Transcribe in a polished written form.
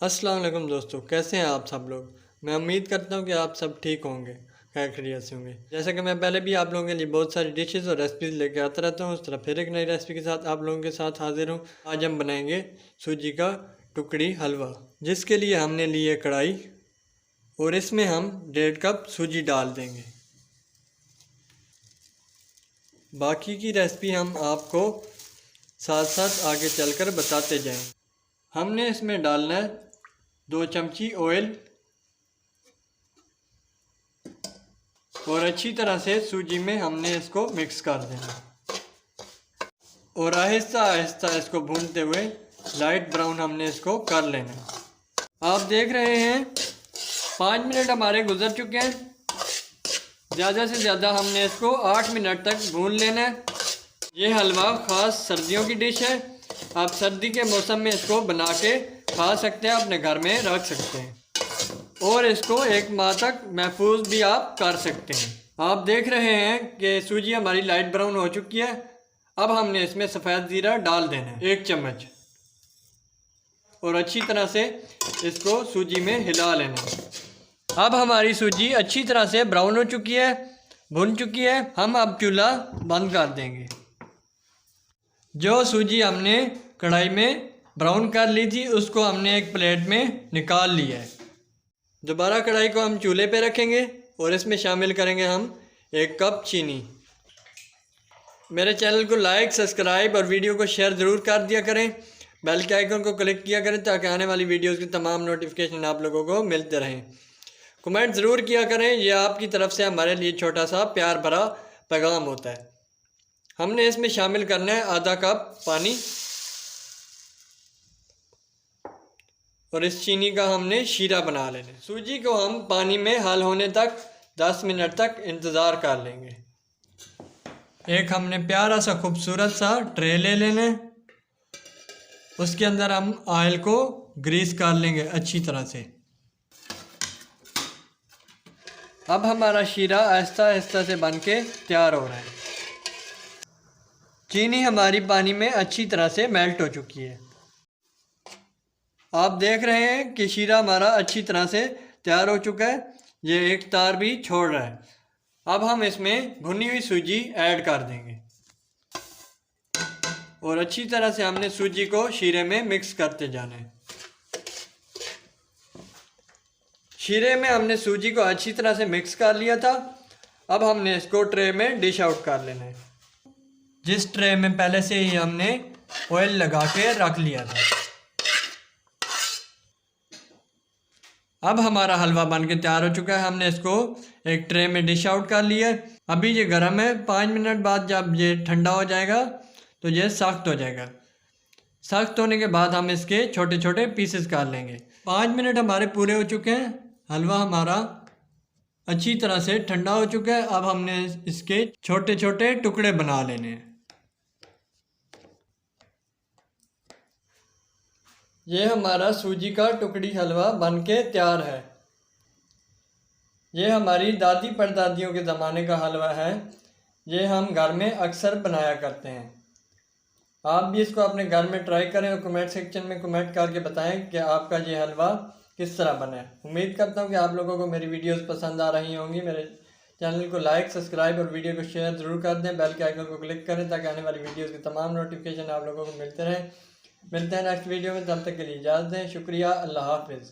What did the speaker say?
अस्सलाम वालेकुम दोस्तों, कैसे हैं आप सब लोग। मैं उम्मीद करता हूं कि आप सब ठीक होंगे, खैर खैरियत से होंगे। जैसा कि मैं पहले भी आप लोगों के लिए बहुत सारी डिशेस और रेसिपीज़ लेके आता रहता हूं, उस तरह फिर एक नई रेसिपी के साथ आप लोगों के साथ हाजिर हूं। आज हम बनाएंगे सूजी का टुकड़ी हलवा, जिसके लिए हमने ली है कढ़ाई और इसमें हम 1.5 कप सूजी डाल देंगे। बाकी की रेसिपी हम आपको साथ साथ आगे चलकर बताते जाएं। हमने इसमें डालना है 2 चमची ऑयल और अच्छी तरह से सूजी में हमने इसको मिक्स कर देना और आहिस्ता आहिस्ता इसको भूनते हुए लाइट ब्राउन हमने इसको कर लेना। आप देख रहे हैं 5 मिनट हमारे गुजर चुके हैं। ज़्यादा से ज़्यादा हमने इसको 8 मिनट तक भून लेना है। ये हलवा ख़ास सर्दियों की डिश है। आप सर्दी के मौसम में इसको बना के खा सकते हैं, अपने घर में रख सकते हैं और इसको 1 माह तक महफूज भी आप कर सकते हैं। आप देख रहे हैं कि सूजी हमारी लाइट ब्राउन हो चुकी है। अब हमने इसमें सफ़ेद ज़ीरा डाल देना है 1 चम्मच और अच्छी तरह से इसको सूजी में हिला लेना है। अब हमारी सूजी अच्छी तरह से ब्राउन हो चुकी है, भुन चुकी है। हम अब चूल्हा बंद कर देंगे। जो सूजी हमने कढ़ाई में ब्राउन कर ली थी उसको हमने एक प्लेट में निकाल लिया है। दोबारा कढ़ाई को हम चूल्हे पे रखेंगे और इसमें शामिल करेंगे हम 1 कप चीनी। मेरे चैनल को लाइक, सब्सक्राइब और वीडियो को शेयर ज़रूर कर दिया करें। बेल के आइकन को क्लिक किया करें ताकि आने वाली वीडियोस की तमाम नोटिफिकेशन आप लोगों को मिलते रहें। कमेंट ज़रूर किया करें, यह आपकी तरफ से हमारे लिए छोटा सा प्यार भरा पैगाम होता है। हमने इसमें शामिल करना है आधा कप पानी और इस चीनी का हमने शीरा बना लेना है। सूजी को हम पानी में हल होने तक 10 मिनट तक इंतज़ार कर लेंगे। एक हमने प्यारा सा खूबसूरत सा ट्रे ले लेना है। उसके अंदर हम ऑयल को ग्रीस कर लेंगे अच्छी तरह से। अब हमारा शीरा आहिस्ता आहिस्ता से बन के तैयार हो रहा है। चीनी हमारी पानी में अच्छी तरह से मेल्ट हो चुकी है। आप देख रहे हैं कि शीरा हमारा अच्छी तरह से तैयार हो चुका है। ये एक तार भी छोड़ रहा है। अब हम इसमें भुनी हुई सूजी ऐड कर देंगे और अच्छी तरह से हमने सूजी को शीरे में मिक्स करते जाना है। शीरे में हमने सूजी को अच्छी तरह से मिक्स कर लिया था। अब हमने इसको ट्रे में डिश आउट कर लेना है, जिस ट्रे में पहले से ही हमने ऑयल लगा के रख लिया था। अब हमारा हलवा बन के तैयार हो चुका है। हमने इसको एक ट्रे में डिश आउट कर लिया है। अभी ये गर्म है। 5 मिनट बाद जब ये ठंडा हो जाएगा तो ये सख्त हो जाएगा। सख्त होने के बाद हम इसके छोटे छोटे पीसेस कर लेंगे। 5 मिनट हमारे पूरे हो चुके हैं। हलवा हमारा अच्छी तरह से ठंडा हो चुका है। अब हमने इसके छोटे छोटे टुकड़े बना लेने हैं। ये हमारा सूजी का टुकड़ी हलवा बन के तैयार है। ये हमारी दादी परदादियों के ज़माने का हलवा है। ये हम घर में अक्सर बनाया करते हैं। आप भी इसको अपने घर में ट्राई करें और कमेंट सेक्शन में कमेंट करके बताएं कि आपका ये हलवा किस तरह बना है। उम्मीद करता हूँ कि आप लोगों को मेरी वीडियोस पसंद आ रही होंगी। मेरे चैनल को लाइक, सब्सक्राइब और वीडियो को शेयर ज़रूर कर दें। बेल के आइकन को क्लिक करें ताकि आने वाली वीडियोज़ की तमाम नोटिफिकेशन आप लोगों को मिलते रहें। मिलते हैं नेक्स्ट वीडियो में, तब तक के लिए इजाज़त दें। शुक्रिया, अल्लाह हाफिज़।